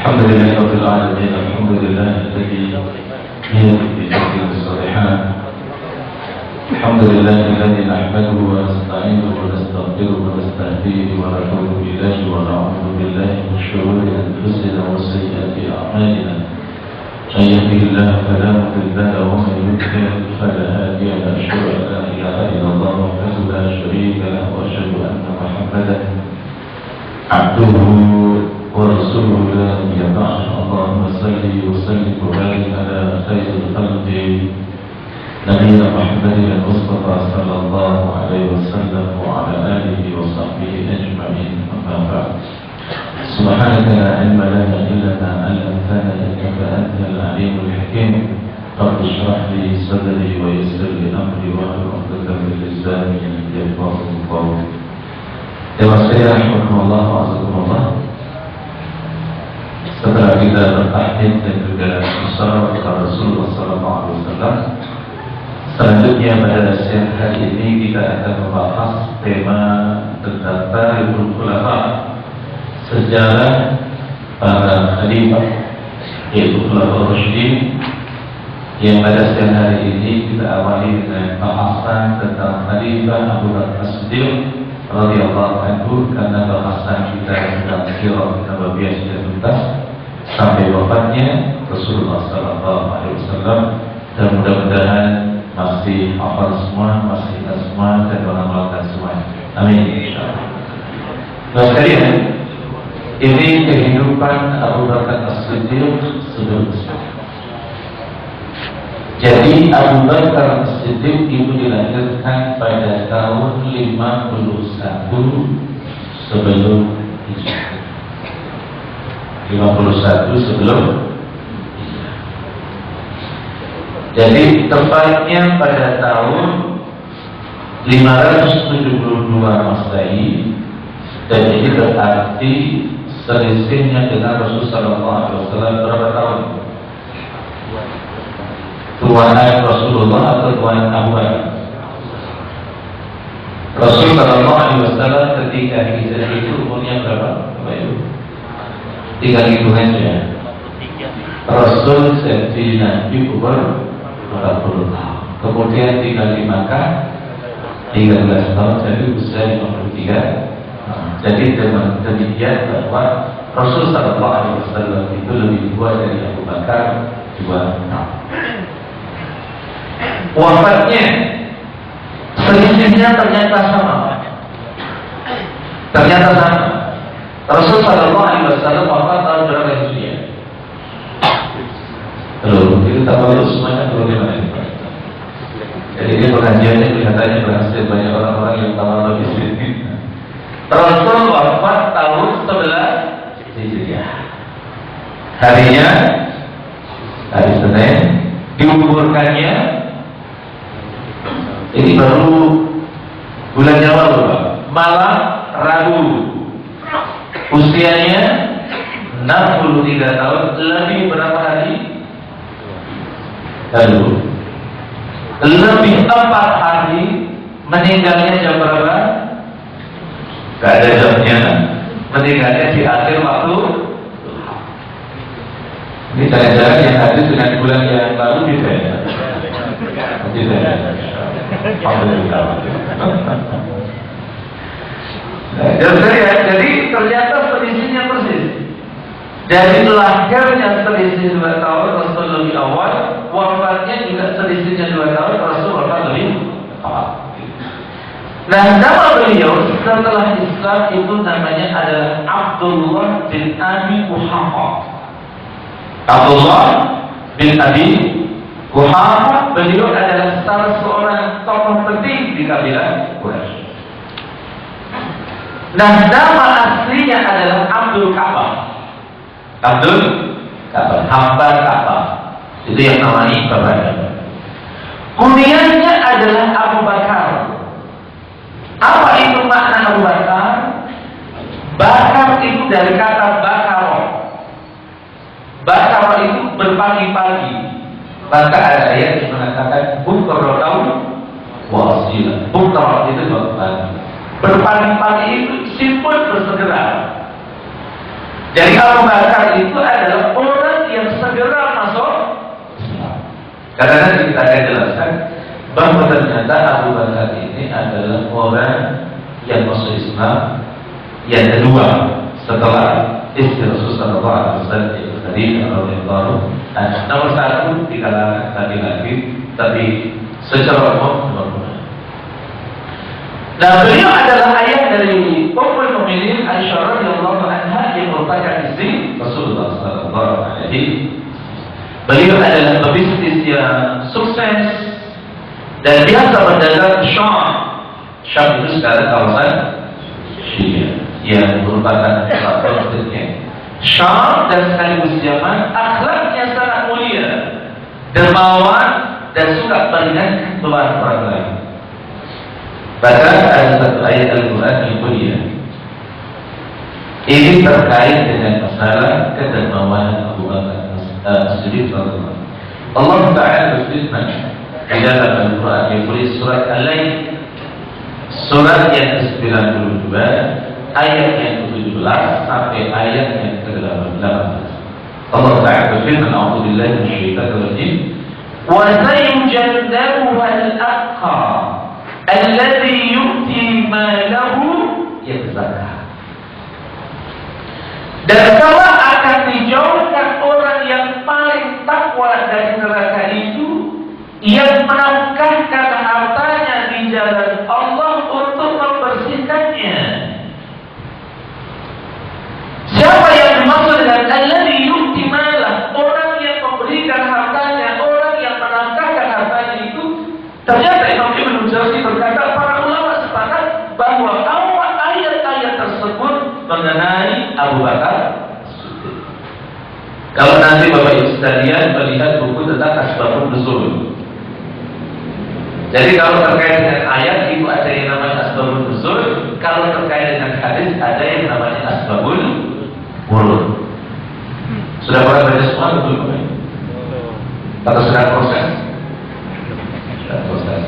الحمد لله رب العالمين. الحمد لله الذي يهدي بهديه الصالحات. الحمد لله الذي نحمده ونستعينه ونستغفره ونستهديه ونتوب اليه ونعوذ بالله من شرور انفسنا وسيئات اعمالنا. من يهده الله فلا مضل له ومن يضلل فلا هادي له. اشهد ان لا اله الا الله وحده لا شريك له واشهد ان محمدا عبده ورسوله لا نبي بعده. اللهم صل وسلم وبارك على خير الخلق نبينا محمد المصطفى صلى الله عليه وسلم وعلى اله وصحبه اجمعين. اما بعد، سبحانك لا علم لنا الا ما علمتنا انك انت العليم الحكيم. رب اشرح لي صدري ويسر لي امري واحلل عقدة من لساني يفقهوا قولي. Rahimahullah wa azakumullah. Setelah kita bertahmid dan juga bersalawat kepada Rasulullah SAW, selanjutnya pada siang hari ini kita akan membahas tema tentang Tarikhul Khulafa, sejarah para khalifah, yaitu Khulafaur Rasyidin, yang pada siang hari ini kita awali dengan bahasan tentang Khalifah Abu Bakar As-Siddiq radhiyallahu anhu, karena bahasan kita tentang sirah nabawiyah sudah tuntas sampai wafatnya Rasulullah sallallahu alaihi wasallam, dan mudah-mudahan masih hafal semua, masih ingat semua, dan mengamalkan semua. Amin insyaallah. Nah sekalian, ini kehidupan Abu Bakar As-Siddiq sebelum Islam. Jadi Abu Bakar As-Siddiq itu dilahirkan pada tahun 51 sebelum Hijrah. 51 sebelum Hijrah. Jadi tepatnya pada tahun 572 Masehi, dan ini berarti selisihnya dengan Rasulullah SAW berapa tahun? Tuan Rasulullah atau Tuan Abu Bakar? Rasulullah SAW ketika hijrah itu umurnya berapa? Tinggal hitungan saja. Rasul jadi Nabi umur 40 tahun. Kemudian tinggal di Makkah 13 tahun, jadi usia 53. Jadi dengan demikian bahwa Rasul SAW itu lebih tua dari Abu Bakar 2 tahun. Wafatnya selisihnya ternyata sama. Rasul sallallahu alaihi wasallam wafat tahun berapa Hijriah? Itu tahu semuanya bagaimana? Jadi ini pengajiannya kelihatannya berhasil, banyak orang-orang yang tahu di sini. Rasul wafat tahun 11 Hijriah. Harinya hari Senin, diumurkannya ini baru bulan Januari, Pak. Malam Rabu. Usianya 63 tahun, lebih berapa hari? Lebih 4 hari. Meninggalnya jam berapa? Gak ada jamnya. Meninggalnya di akhir waktu. Ini jangan-jangan yang hadis dengan bulan yang lalu beda ya? Beda. Jadi ternyata selisihnya persis. Dari lahirnya selisih 2 tahun, Rasul lebih awal. Wafatnya juga selisihnya 2 tahun, Rasul wafat lebih awal. Nah, nama beliau setelah Islam itu namanya adalah Abdullah bin Abi Quhafa. Abdullah bin Abi Quhafa, beliau adalah salah seorang tokoh penting di kabilah Quraisy. Nah, nama aslinya adalah Abdul Ka'bah. Abdul Ka'bah, hamba Ka'bah. Itu yang namanya bapaknya. Kunyahnya adalah Abu Bakar. Apa itu makna Abu Bakar? Bakar itu dari kata bakaro. Bakaro itu berpagi-pagi. Maka ada ayat yang mengatakan bukrotaun wasila. Bukro itu berpagi. Berpagi-pagi itu simpul bersegera. Jadi Abu Bakar itu adalah orang yang segera masuk Islam. Karena kita akan jelaskan bahwa ternyata Abu Bakar ini adalah orang yang masuk Islam yang kedua setelah istri Rasulullah SAW yaitu Khadijah radhiyallahu anha. Nomor satu di kalangan laki-laki, tapi secara umum nomor dua. Nah, beliau adalah ayah dari Ummul Mukminin Aisyah radhiyallahu anha yang merupakan istri Rasulullah SAW. Beliau adalah pebisnis yang sukses dan biasa berdagang Syam. Syam itu sekarang kawasan Syria yang merupakan salah satu titiknya. Syam dan sekaligus Yaman akhlaknya sangat mulia, dermawan dan suka meringankan beban orang lain. Bahkan ada satu ayat Al-Quran yang mulia. Ini terkait dengan masalah kedermawanan Abu Bakar As-Siddiq radhiyallahu anhu. Allah Ta'ala berfirman di dalam Al-Quran yang mulia surat Al-Lail, surat yang ke-92, ayat yang ke-17 sampai ayat yang ke-18. Allah Ta'ala berfirman, A'udzu billahi minasyaitonir rajim. Wa sayujannabuha al-aqqa alladhi yu'ti malahu yazakka. Dan kelak akan dijauhkan orang yang paling takwa dari neraka itu, yang menafkahkan hartanya di jalan Allah untuk membersihkannya. Siapa yang dimaksud dengan alladhi yu'ti malahu? Orang yang memberikan hartanya, orang yang menafkahkan hartanya itu. Ternyata Imam Ibnu Jauzi berkata, para ulama sepakat bahwa awal ayat-ayat tersebut mengenai Abu Bakar. Kalau nanti Bapak Ibu sekalian melihat buku tentang Asbabun Nuzul, jadi kalau terkait dengan ayat itu ada yang namanya Asbabun Nuzul, kalau terkait dengan hadis ada yang namanya Asbabul Wurud. Sudah pernah baca semua betul Bapak Ibu? Atau sudah proses? Sudah proses.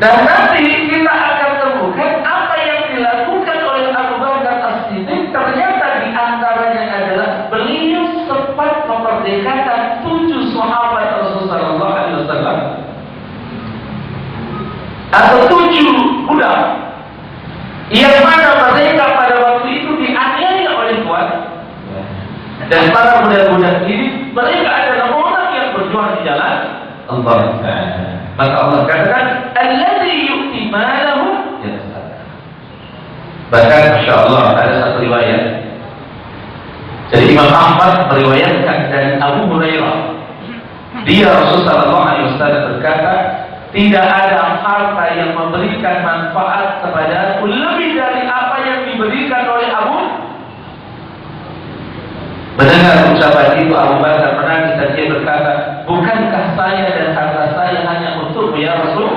Dan nanti kita akan temukan apa yang dilakukan oleh Abu Bakar As-Siddiq. Ternyata di antaranya adalah beliau sempat memerdekakan 7 sahabat Rasulullah SAW, atau 7 budak yang mana mereka pada waktu itu dianiaya oleh Tuhan. Dan para budak-budak ini mereka adalah orang yang berjuang di jalan Allah Ta'ala. Maka Allah katakan alladzi yu'ti malahu yazakka. Bahkan Masya Allah ada satu riwayat. Jadi Imam Ahmad meriwayatkan dari Abu Hurairah, dia Rasulullah SAW berkata, tidak ada harta yang memberikan manfaat kepada aku lebih dari apa yang diberikan oleh Abu. Mendengar ucapan itu Abu Bakar menangis dan dia berkata, bukankah saya dan harta saya hanya untukmu ya Rasul?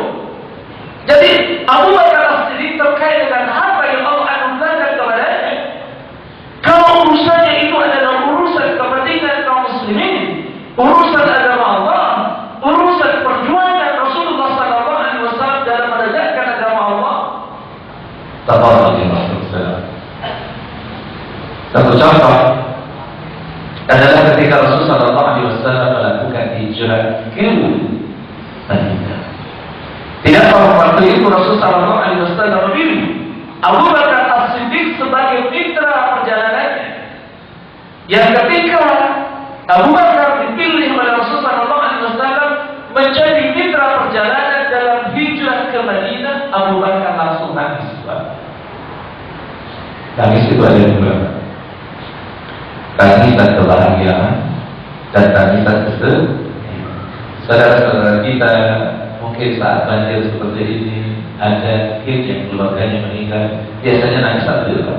Jadi Abu Bakar As-Siddiq terkait dengan harta yang Allah anugerahkan kepadanya. Kalau urusannya itu adalah urusan kepentingan kaum muslimin, urusan agama Allah, urusan perjuangan Rasulullah SAW dalam menegakkan agama Allah. Satu contoh adalah ketika Rasulullah SAW melakukan hijrah ke Madinah. Tidak pada waktu itu Rasulullah SAW memilih Abu Bakar As-Siddiq sebagai mitra perjalanannya. Yang ketika Abu Bakar dipilih oleh Rasulullah SAW menjadi mitra perjalanan dalam hijrah ke Madinah, Abu Bakar langsung nangis. Nangis itu ada dua. Tangisan kebahagiaan dan tangisan kesedihan. Saudara-saudara kita mungkin saat banjir seperti ini ada kid yang keluarganya meninggal, biasanya nangis tak berdua.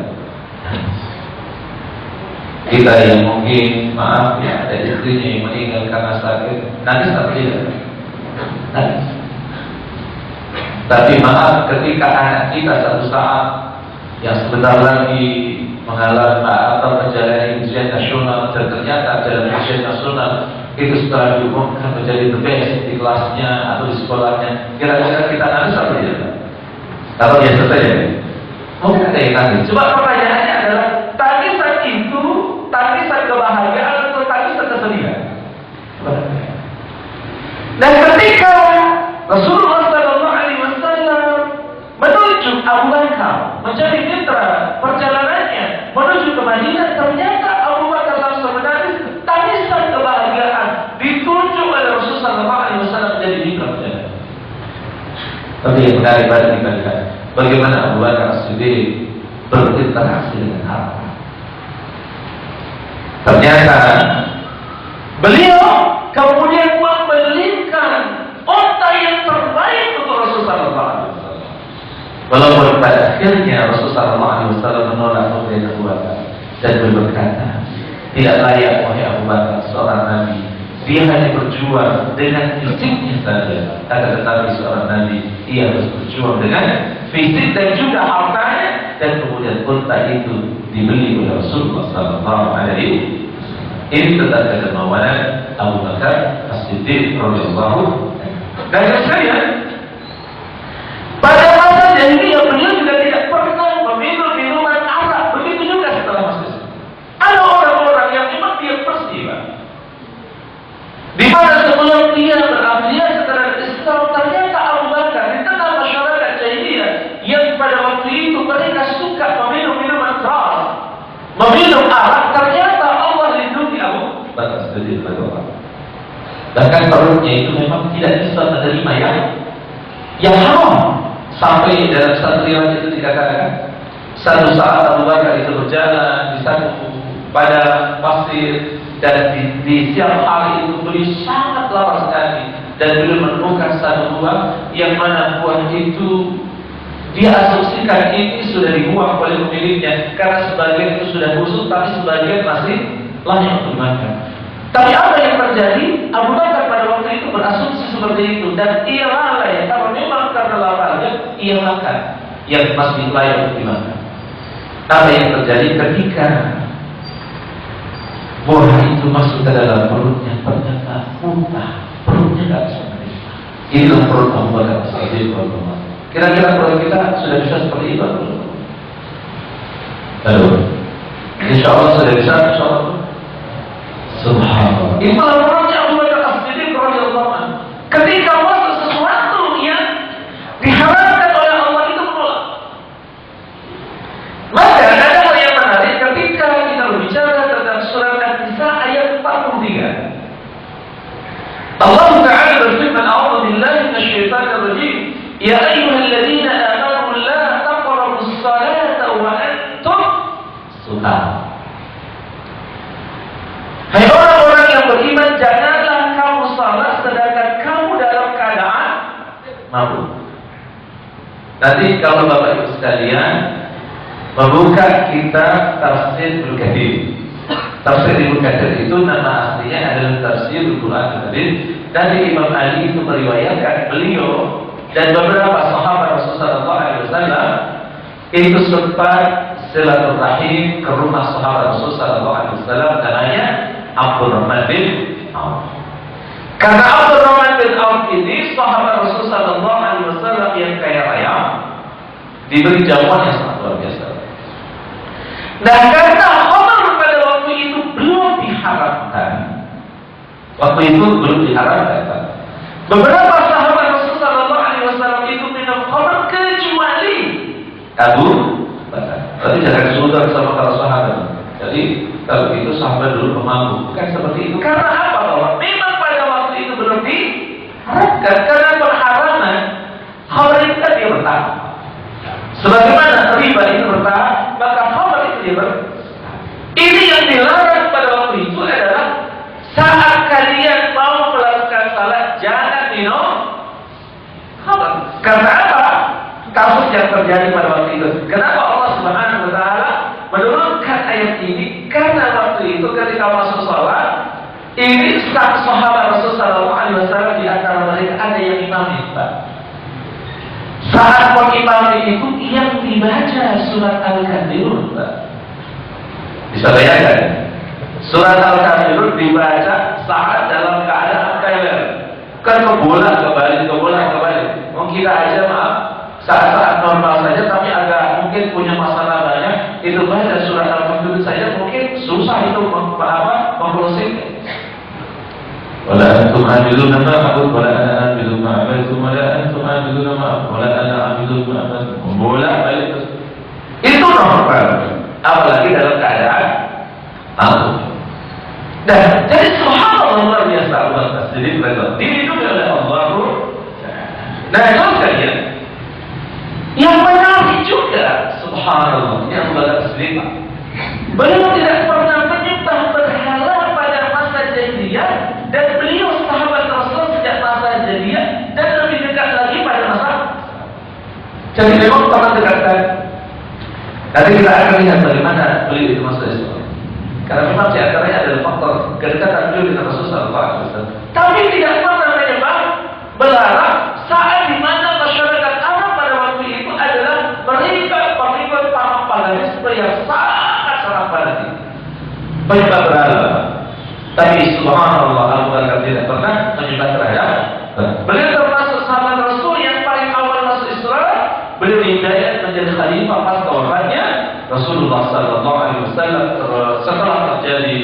Kita yang mungkin maaf ya ada istrinya yang meninggal karena sakit, nangis tak berdua. Nangis. Tapi maaf ketika anak kita satu saat yang sebentar lagi mengalami atau menjalani ujian nasional dan ternyata dalam ujian nasional itu setelah diumumkan menjadi the best di kelasnya atau di sekolahnya, kira-kira kita nangis atau tidak? Kalau biasa saja, mungkin ada yang nangis. Cuma pertanyaannya adalah tangisan tangisan kebahagiaan atau tangisan kesedihan. Dan ketika Rasulullah SAW menuju Abu Bakar menjadi mitra perjalanannya menuju ke Madinah, ternyata Abu Bakar langsung menangis tangisan kebahagiaan ditunjuk oleh Rasulullah SAW menjadi mitra perjalanan. Tapi yang menarik pada kita lihat bagaimana Abu Bakar As-Siddiq berinteraksi dengan harta. Ternyata beliau kemudian membelikan unta yang terbaik untuk Rasulullah SAW. Walaupun pada akhirnya Rasulullah SAW menolak pemberian Abu Bakar dan berkata, tidak layak wahai Abu Bakar seorang Nabi. Dia hanya berjuang dengan fisiknya saja. Akan tetapi seorang Nabi, ia harus berjuang dengan fisik dan juga hartanya. Dan kemudian unta itu dibeli oleh Rasulullah SAW. Ini tentang kedermawanan Abu Bakar As-Siddiq radhiyallahu anhu. Dan sekalian, pada masa jahiliyah beliau juga tidak pernah meminum minuman arak. Begitu juga setelah masuk Islam. Ada orang-orang yang memang dia peristiwa di mana sebelum dia berafiliasi terhadap Islam, ternyata Abu Bakar di tengah masyarakat jahiliyah yang pada waktu itu mereka suka meminum minuman keras, meminum arak, ternyata Allah lindungi Abu Bakar Siddiq radhiyallahu anhu. Bahkan perutnya itu memang tidak bisa menerima yang haram. Sampai dalam satu riwayat itu dikatakan, satu saat Abu Bakar itu berjalan di satu pada pasir dan di siang hari itu beliau sangat lapar sekali dan beliau menemukan satu buah yang mana buah itu dia asumsikan ini sudah dibuang oleh pemiliknya karena sebagian itu sudah busuk tapi sebagian masih layak untuk dimakan. Tapi apa yang terjadi? Abu Bakar pada waktu itu berasumsi seperti itu dan ia lalai kalau memang karena laparnya ia makan yang masih layak untuk dimakan. Apa yang terjadi ketika buah itu masuk ke dalam perutnya, ternyata muntah, perutnya tidak bisa menerima. Inilah perut Abu Bakar As-Siddiq radhiyallahu anhu. Kira-kira perut kita sudah bisa seperti itu? Lalu, insya Allah sudah bisa, insya Allah. Subhanallah. Itulah perutnya Abu Bakar As-Siddiq radhiyallahu anhu. Ketika masuk sesuatu yang diharamkan oleh Allah itu menolak. Maka ada hal yang menarik ketika kita berbicara tentang surat An-Nisa ayat 43. Allah Ta'ala berfirman, "A'udzu billahi minasyaitonir rajim. Ya ayyuhalladzina amanu la taqrabus salata wa antum sukara." Hai orang-orang yang beriman, janganlah kamu salat sedangkan kamu dalam keadaan mabuk. Nanti kalau Bapak Ibu sekalian membuka kitab Tafsir Ibnu Katsir. Tafsir Ibnu Katsir itu nama aslinya adalah Tafsir Al-Quran Al-Karim. Dari Imam Ali itu meriwayatkan beliau dan beberapa sahabat Rasulullah SAW itu sempat silaturahim ke rumah sahabat Rasulullah SAW namanya Abdurrahman bin Auf. Karena Abdurrahman bin Auf ini sahabat Rasulullah SAW yang kaya raya, diberi jamuan yang sangat luar biasa. Nah, karena khamar pada waktu itu belum diharamkan. Waktu itu belum diharamkan. Beberapa sahabat Rasulullah SAW itu minum khamar kecuali Abu Bakar. Berarti jangan sudar sama para sahabat. Jadi kalau itu sahabat dulu pemabuk, bukan seperti itu. Karena apa? Bahwa memang pada waktu itu belum diharamkan. Karena pengharaman khamar itu kan dia bertahap. Sebagaimana riba itu bertahap, maka khamar itu dia bertahap. Ini yang dilarang pada waktu itu adalah saat kalian mau melakukan salat jangan minum khamar. Karena apa? Kasus yang terjadi pada waktu itu. Kenapa Allah Subhanahu wa taala menurunkan ayat ini? Karena waktu itu ketika masuk salat, ini sahabat Rasulullah SAW di antara mereka ada yang imami, Pak. Saat mengimami itu yang dibaca surat Al-Kafirun, Pak. Bisa bayangkan? Surat Al-Kafirun dibaca saat dalam keadaan kafir. Kan kebolak kembali. Mungkin aja maaf, saat-saat normal saja tapi agak mungkin punya masalah banyak, itu baca surat Al-Kafirun saja mungkin susah itu memproses. Wala antum amiluna ma aqul wala ana amilu ma amaltum wala antum amiluna ma wala ana amilu ma amaltum. Bolak-balik itu nomor apalagi dalam keadaan aku. Dan jadi subhanallah luar biasa Allah tasdid berkata dilindungi oleh Allah. Nah itu sekalian yang menarik juga subhanallah yang Allah tasdid. Beliau tidak pernah menyembah berhala pada masa jahiliyah dan beliau sahabat Rasul sejak masa jahiliyah dan lebih dekat lagi pada masa. Jadi memang sangat dekatkan. Nanti kita akan lihat bagaimana beliau itu masa Islam. Karena memang di antaranya adalah faktor kedekatan beliau dengan Rasulullah SAW. Tapi tidak pernah menyembah berhala saat di mana masyarakat Arab pada waktu itu adalah mereka pengikut para paganisme yang sangat fanatik menyembah berhala. Tapi subhanallah Abu Bakar tidak pernah menyembah berhala. Beliau termasuk sahabat Rasul yang paling awal masuk Islam. Beliau dihidayah menjadi khalifah pasca wafatnya Rasulullah SAW setelah terjadi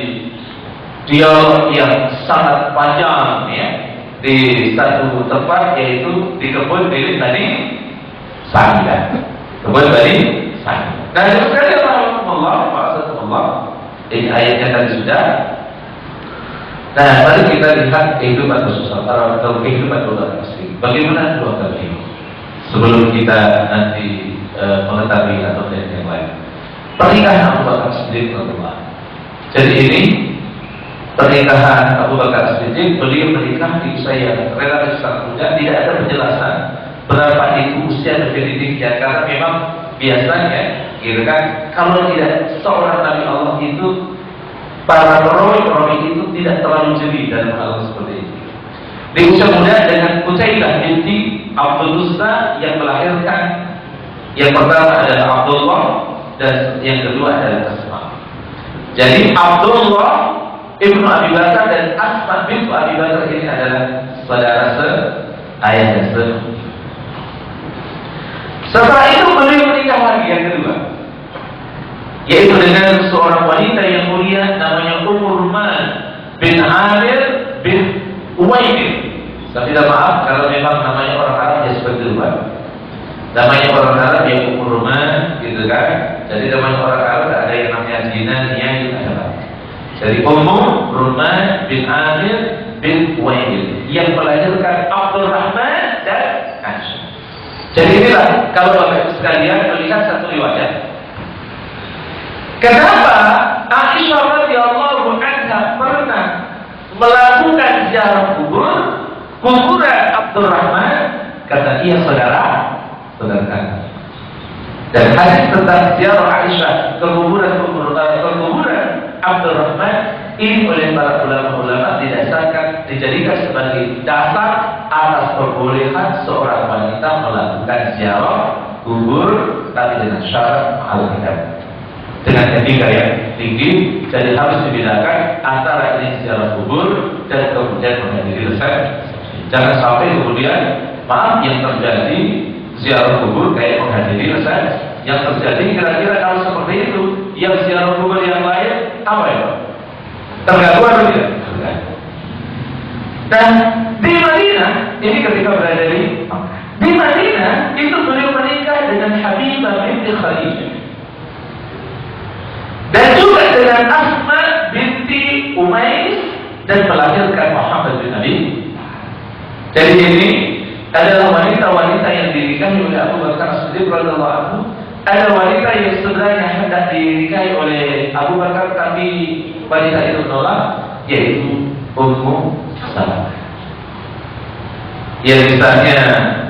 dialog yang sangat panjang ya di satu tempat yaitu di kebun milik Bani Sa'idah. Kebun Bani Sa'idah. Nah, sekali Allah, ini ayatnya tadi sudah. Nah, mari kita lihat kehidupan Rasulullah atau kehidupan Rasulullah. Bagaimana dua kali sebelum kita nanti mengetahui atau melihat yang lain. Pernikahan Abu Bakar Siddiq radhiyallahu anhu. Jadi ini pernikahan Abu Bakar Siddiq, beliau menikah di usia yang relatif sangat muda, tidak ada penjelasan berapa itu usia definitifnya karena memang biasanya, gitu kan, kalau tidak seorang Nabi Allah itu para perawi itu tidak terlalu jeli dalam hal seperti itu. Di usia muda dengan Qutailah binti Abdul Uzza yang melahirkan yang pertama adalah Abdullah dan yang kedua adalah Asma. Jadi Abdullah ibnu Abi Bakar dan Asma bintu Abi Bakar ini adalah saudara seayah dan sepupu. Setelah itu beliau menikah lagi yang kedua, yaitu dengan seorang wanita yang mulia namanya Ummu Ruman bin Amir bin Uwaidin. Saya tidak maaf kalau memang namanya orang Arab ya seperti itu. Namanya orang Arab yang Ummu Ruman, gitu kan. Jadi namanya orang Arab ada yang namanya Dina, Nia, ada. Jadi Ummu Ruman bin Amir bin Uwaidin yang melahirkan Abdurrahman dan Aisyah. Jadi inilah kalau Bapak sekalian melihat satu riwayat. Kenapa Aisyah radhiyallahu anha pernah melakukan ziarah kuburan Abdurrahman? Kata ia saudara kami. Dan hadis tentang ziarah Aisyah ke kuburan Abdurrahman ini oleh para ulama dijadikan sebagai dasar atas perbolehan seorang wanita melakukan ziarah kubur tapi dengan syarat mahal hitam. Dengan etika yang tinggi, jadi harus dibedakan antara ini ziarah kubur dan kemudian menghadiri resepsi. Jangan sampai kemudian maaf yang terjadi ziarah kubur kayak menghadiri resepsi. Yang terjadi kira-kira kalau seperti itu, yang ziarah kubur yang lain apa ya? Terganggu atau tidak? Dan di Madinah, ini ketika berada di Madinah itu beliau menikah dengan Habibah binti Khadijah. Dan juga dengan Asma binti Umais dan melahirkan Muhammad bin Ali. Jadi ini adalah wanita-wanita yang dinikahi oleh Abu Bakar Siddiq radhiyallahu anhu. Ada wanita yang sebenarnya hendak dinikahi oleh Abu Bakar tapi wanita itu menolak, yaitu Ummu Salamah. Yang misalnya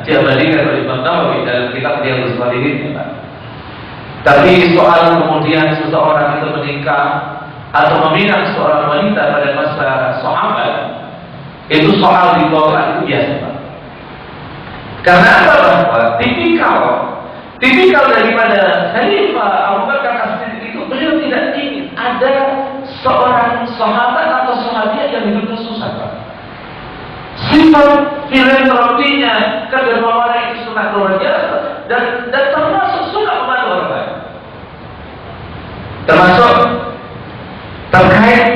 diabadikan oleh Imam Nawawi dalam kitab Riyadhus Shalihin, Pak. Tapi soal kemudian seseorang itu menikah atau meminang seorang wanita pada masa sahabat, itu soal ditolak itu biasa, Pak. Karena apa? Bahwa tipikal daripada Khalifah Abu Bakar As-Siddiq itu beliau tidak ingin ada seorang sahabat atau sahabiah yang hidupnya susah, Pak. Sifat filantropinya, kedermawanan itu sangat luar biasa dan termasuk suka membantu orang lain. Termasuk terkait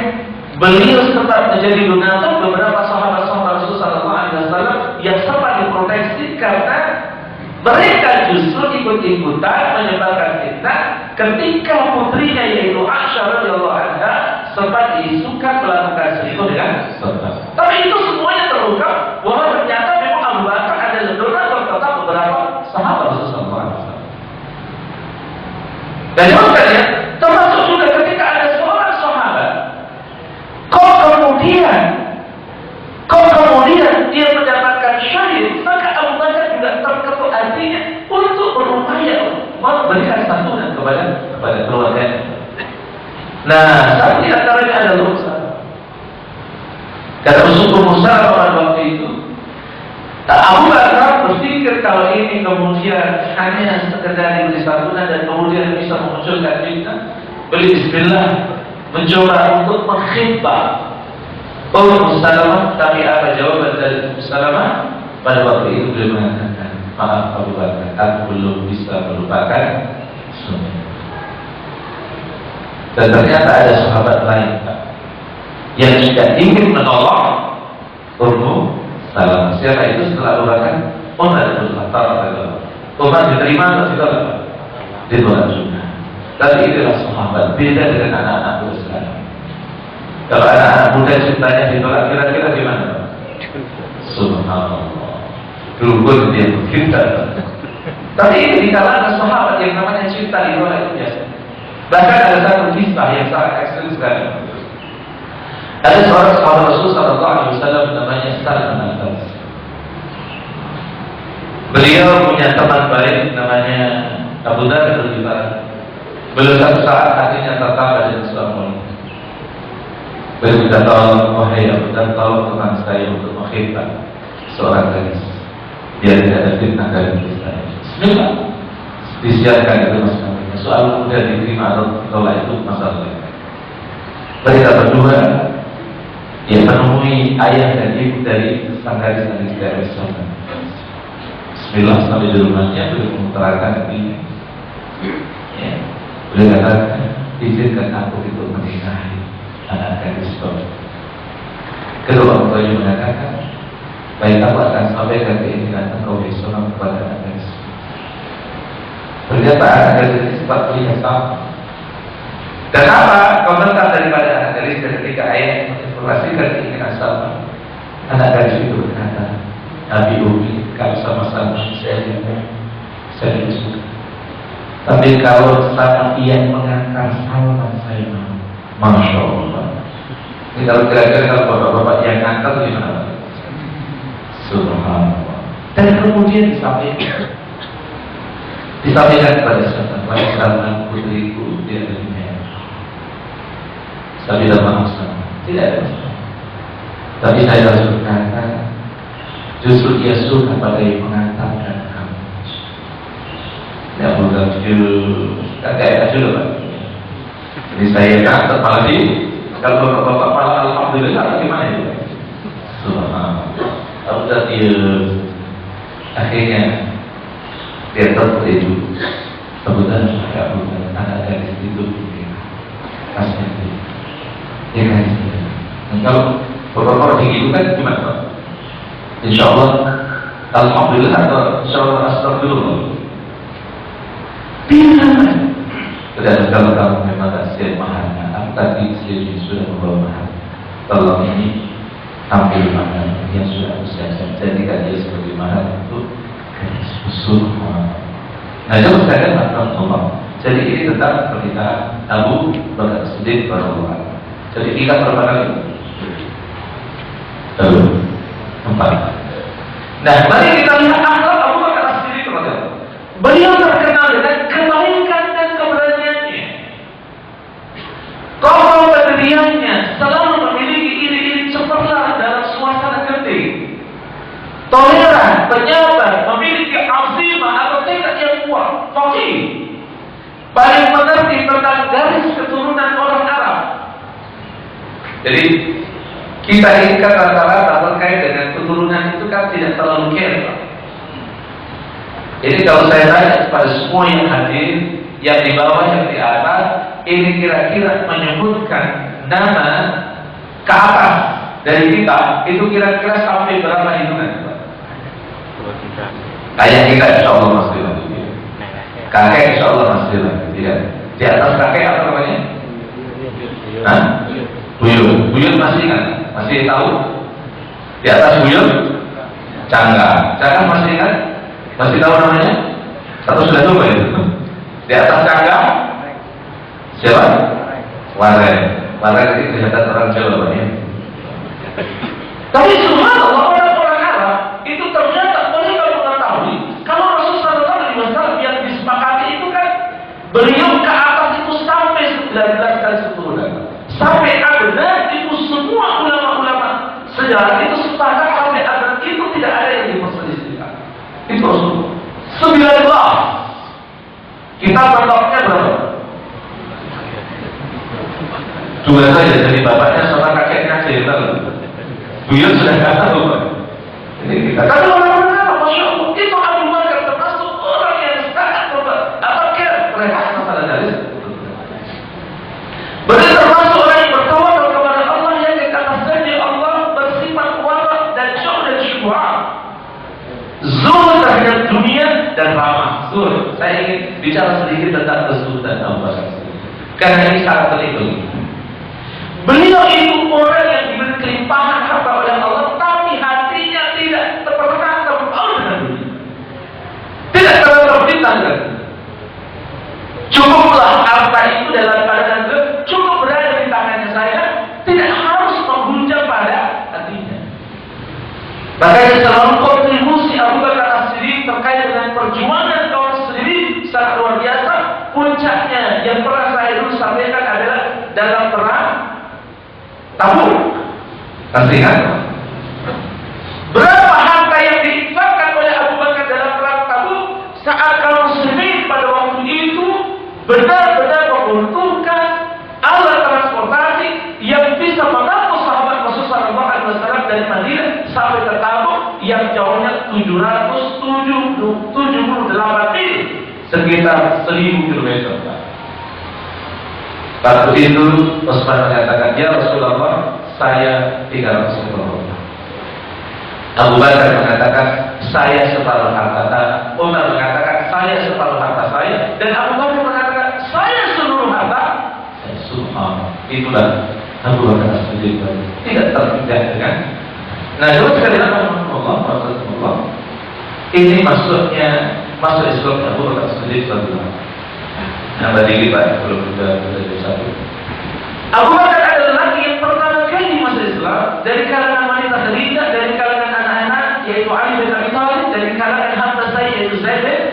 Beliau sempat menjadi donatur beberapa sahabat-sahabat Rasulullah SAW yang sempat diproteksi karena mereka justru ikut-ikutan menyebarkan fitnah ketika putrinya yaitu Aisyah radhiyallahu anha sempat diisukan melakukan selingkuh dengan saudara. Tapi itu semuanya terungkap bahwa ternyata memang Abu Bakar adalah donatur tetap beberapa sahabat Rasulullah SAW. Dan makanya termasuk juga ketika ada seorang sahabat kok kemudian dia mendapatkan syahid, maka Abu Bakar juga terketuk hatinya untuk berupaya memberikan santunan kepada keluarganya. Nah, saat di antaranya adalah Usama. Kata Rasulullah pada waktu itu, Abu Bakar berpikir kalau ini kemudian hanya sekedar diberi santunan dan kemudian bisa memunculkan fitnah, beli bismillah mencoba untuk mengkhidbah Ummu Salamah. Tapi apa jawaban dari Ummu Salamah? Pada waktu itu beliau mengatakan, maaf Abu Bakar, aku belum bisa melupakan sunnah. Dan ternyata ada sahabat lain yang juga ingin menolong Ummu Salamah. Siapa itu setelah Abu Bakar? Umar bin Khattab. Umar diterima atau ditolak? Ditolak juga. Tapi itulah sahabat, beda dengan anak-anak muda sekarang. Kalau anak-anak muda cintanya ditolak, kira-kira gimana? Subhanallah. Dulu pun dia cinta. Tapi ini di kalangan sahabat yang namanya cinta ditolak itu biasa. Bahkan ada satu kisah yang sangat ekstrim sekali. Ada seorang sahabat Rasulullah SAW namanya Salman Al-Farisi. Beliau punya teman baik namanya Abu Dhar Al-Ghifari. Beliau satu saat hatinya tertambah dengan Islam. Beliau minta tolong, wahai Abu Dhar, tolong teman saya untuk mengkhidbah seorang gadis biar tidak ada fitnah dari saya. Bismillah, disiarkan itu masalah. Soal mudah diterima atau ditolak itu masalah. Mereka berdua dia menemui ayah dan ibu dari sang gadis yang tidak Islam. Bismillah, sampai di rumahnya beliau mengutarakan ini. Ya, beliau katakan, izinkan aku untuk menikahi anak gadis kau. Kedua orang tuanya mengatakan, baik, aku akan sampaikan keinginan engkau besok kepada anak gadis. Ternyata anak gadis ini sempat melihat sama. Dan apa komentar daripada anak gadis ketika ayah menginformasikan keinginan sama? Anak gadis itu berkata, Nabi Umi, kalau sama-sama saya suka. Tapi kalau sama yang mengantar salam saya mau, Masya Allah. Ini kalau kira-kira kalau bapak-bapak yang ngantar gimana? Subhanallah. Dan kemudian disampaikan kepada Salman, putriku dia ada di Mekah. Tapi dalam masalah tidak ada masalah. Tapi saya harus berkata, justru dia suka pada yang mengantarkan kamu. Ya bukan kakak juga Pak. Jadi saya kata apalagi kalau bapak malah alhamdulillah gimana ya? Subhanallah. Udah dia akhirnya dia tertuju. Kemudian anak gadis itu kasih dia kasih. Dan kalau bapak begitu kan gimana Pak? Insya Allah, alhamdulillah atau insya Allah astagfirullah. Tidak. Dan kalau kamu memang tak siap mahalnya, tapi istri sudah membawa mahal. Tolong ini ambil mahal yang sudah aku siapkan. Jadikan dia sebagai mahal untuk usul. Nah, itu sekalian Allah. Jadi ini tentang permintaan Abu Bakar Siddiq radhiyallahu anhu. Jadi kita berapa kali? Lalu 4. Nah, mari kita lihat akhlak Abu Bakar Siddiq radhiyallahu anhu. Beliau terkenal dengan kebaikan dan keberaniannya. Kokoh pendiriannya, selalu memiliki iri-iri cemerlang dalam suasana genting. Toleran, penyabar, memiliki azimah atau tekad yang kuat, faqih. Paling mengerti tentang garis keturunan orang Arab. Jadi kita ini kan rata-rata terkait dengan keturunan itu kan tidak terlalu care. Jadi kalau saya tanya kepada semua yang hadir, yang di bawah, yang di atas, ini kira-kira menyebutkan nama ke atas dari kita itu kira-kira sampai berapa hitungan? Kayak kita insya Allah masih lagi, kakek insya Allah masih lagi, ya. Di atas kakek apa namanya? Hah? Buyut, buyut masih ingat? Masih tahu? Di atas buyut, cangga, cangga masih ingat? Masih tahu namanya? Atau sudah coba itu? Di atas cangga, siapa? Waren, waren itu kelihatan orang Jawa ya. Tapi subhanallah orang-orang Arab itu ternyata mereka mengetahui kalau Rasulullah SAW yang disepakati itu kan beliau ke atas itu sampai 19 kali keturunan. Sampai Adnan itu semua ulama-ulama sejarah itu sepakat sampai Adnan itu tidak ada yang diperselisihkan. Itu Rasulullah. 19. Kita mentoknya berapa? 2 saja dari bapaknya sama kakeknya saja. Buyut sudah nggak tahu. Ini kita. Tapi orang-orang Masya Allah itu Abu Bakar termasuk orang yang sangat mereka masalah dari berarti termasuk orang yang bertawakal kepada Allah yang di atas janji Allah bersifat wara dan jauh dari syubhat. Zuhud terhadap dunia dan ramah. Zuhud. Saya ingin bicara sedikit tentang zuhud dan Abu Bakar karena ini sangat penting. Beliau itu orang yang diberi kelimpahan harta oleh Allah, tapi hatinya tidak pernah terbawa dengan dunia. Tidak pernah terpintangkan. Cukuplah harta itu dalam keadaan cukup berada di tangannya saya, tidak harus menghujam pada hatinya. Makanya selalu kontribusi Abu Bakar As-Siddiq terkait dengan perjuangan kaum sendiri sangat luar biasa. Puncaknya yang pernah saya dulu sampaikan adalah dalam perang Tabuk. Masih ingat? Berapa harta yang diinfakkan oleh Abu Bakar dalam perang Tabuk saat kaum muslimin pada waktu itu benar-benar menguntungkan alat transportasi yang bisa mengangkut sahabat Rasulullah SAW dari Madinah sampai ke Tabuk yang jauhnya 778 mil, sekitar 1000 km. Waktu itu Utsman mengatakan, ya Rasulullah, saya 300 km. Abu Bakar mengatakan, saya separuh harta. Umar mengatakan, saya separuh harta saya. Dan Abu Bakar mengatakan, saya seluruh harta. Subhanallah. Itulah Abu Bakar As-Siddiq. Tidak terpindah dengan. Nah, dulu sekali Allah. Ini maksudnya masuk Islam Abu Bakar As-Siddiq. Nambah dikit Pak, belum sudah satu. Abu Bakar adalah laki yang pertama kali masuk Islam dari kalangan wanita Khadijah, dari kalangan anak-anak yaitu Ali bin Abi Thalib, dari kalangan hamba saya yaitu Zaid bin.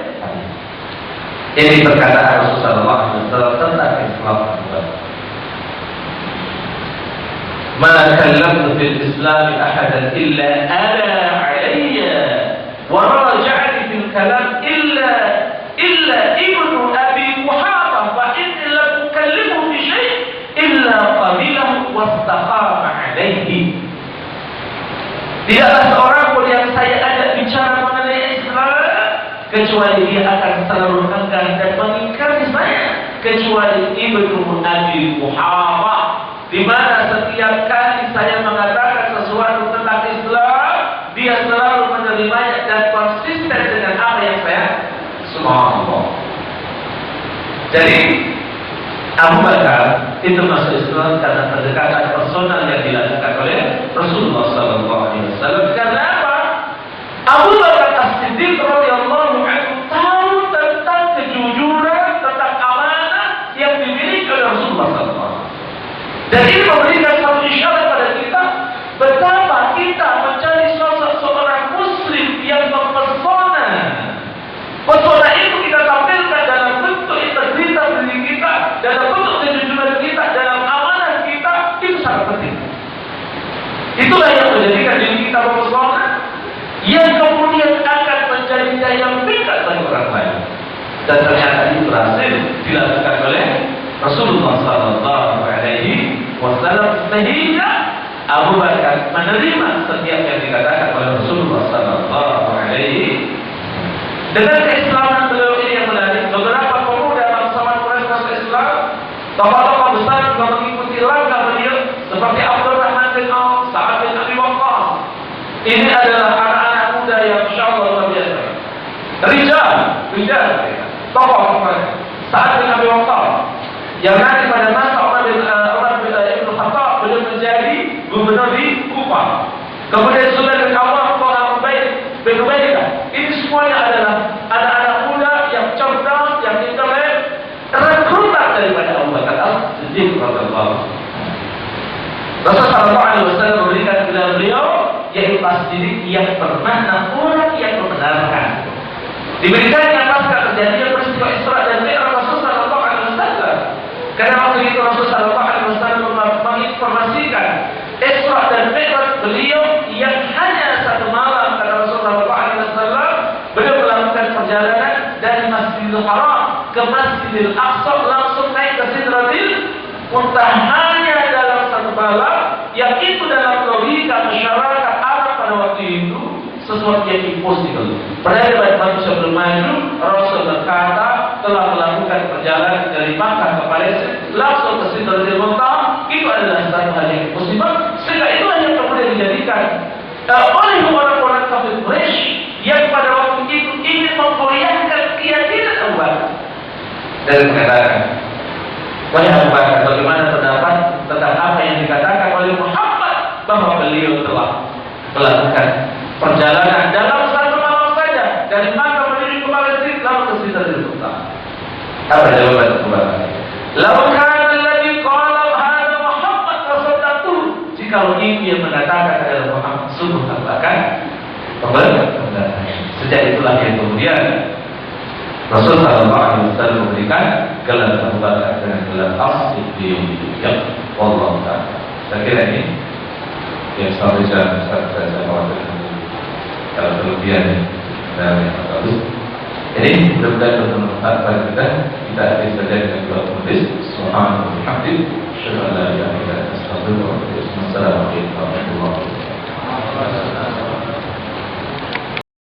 Ini perkataan Rasulullah SAW tentang Islam. Ma kallamtu fil Islam ahadan illa ana alayya wa raja'ani fil kalam illa ibnu Abi Quhafah fa inni lam ukallimu fi syai' illa qabilahu wastaqama alaihi. Tidaklah seorang pun yang saya ajak bicara mengenai Islam kecuali dia akan selalu enggan dan mengingkari saya, kecuali ibnu Abi Quhafah, di mana setiap kali saya mengatakan sesuatu tentang Islam dia selalu menerimanya dan konsisten dengan apa yang saya. Subhanallah. Jadi Abu Bakar itu masuk Islam karena pendekatan personal yang dilakukan oleh Rasulullah SAW. Karena apa? Abu Bakar As-Siddiq radhiyallahu anhu tahu tentang kejujuran, tentang amanah yang dimiliki oleh Rasulullah SAW. Dan ini memberikan satu isyarat pada kita betapa kita mencari sosok seorang Muslim yang mempesona. Pesona itu kita tampilkan dalam bentuk integritas diri kita, dalam bentuk kejujuran kita, dalam amanah kita, itu sangat penting. Itulah yang menjadikan diri kita mempesona, yang kemudian akan menjadi daya pikat bagi orang lain. Dan ternyata itu berhasil dilakukan oleh Rasulullah SAW, sehingga Abu Bakar menerima setiap yang dikatakan oleh Rasulullah SAW. Dengan keislaman beliau ini yang menarik, beberapa pemuda bangsawan Quraisy masuk Islam, tokoh-tokoh besar juga mengikuti langkah beliau seperti Abdurrahman Ini adalah anak-anak muda yang insya Allah luar biasa. Rijal, tokoh Sa'ad bin Abi Waqqas yang nanti pada masa Umar bin Khattab beliau menjadi gubernur di Kufah. Kemudian Zubair bin Awwam, bin Ubaidah. Ini semuanya adalah anak-anak muda yang cerdas, yang intelek, rekrutan daripada Abu Bakar As-Siddiq radhiyallahu anhu. Rasulullah sallallahu alaihi wasallam memberikan kepada beliau yaitu As-Siddiq yang pernah orang yang membenarkan. Diberikannya pasca kejadian peristiwa Isra dan Mi'raj Rasulullah sallallahu alaihi wasallam. Karena waktu itu Rasulullah sallallahu alaihi wasallam menginformasikan Isra dan Mi'raj beliau yang hanya satu malam, kata Rasulullah sallallahu alaihi wasallam, beliau melakukan perjalanan dari Masjidil Haram ke Masjidil Aqsa langsung naik ke Sidratil Muntaha hanya dalam satu malam, yang itu dalam logika masyarakat Arab pada waktu itu sesuatu yang impossible. Peradaban manusia belum maju, Rasul berkata telah melakukan perjalanan dari Makkah ke Palestina langsung ke Sidratil Muntaha. Itu adalah satu hal yang impossible. Sehingga itulah yang kemudian dijadikan oleh orang-orang kafir Quraisy yang pada waktu itu ingin memgoyahkan keyakinan Abu Bakar. Dan mengatakan, wahai Abu Bakar, bagaimana pendapat tentang apa yang dikatakan oleh Muhammad bahwa beliau telah melakukan perjalanan dalam satu malam saja dari Makkah menuju ke Palestina lalu ke Sidratil Muntaha. Apa jawaban Abu Bakar? Lalu kana alladhi qala hadha Muhammad rasulatu. Jikalau ini yang mengatakan adalah Muhammad, sungguh Abu Bakar benar. Sejak itulah yang kemudian Rasulullah sallallahu alaihi wasallam memberikan gelar Abu Bakar dengan gelar As-Siddiq. Wallahu ta'ala. Saya kira ini yang sampai saya khawatirkan kalau kelebihan dan yang bagus. Ini mudah-mudahan bermanfaat bagi kita. Kita akan saja dengan doa tulis. Subhanallah, alhamdulillah, syukur la ilaha illa anta, astaghfiruka wa atubu ilaik. Assalamualaikum warahmatullahi wabarakatuh.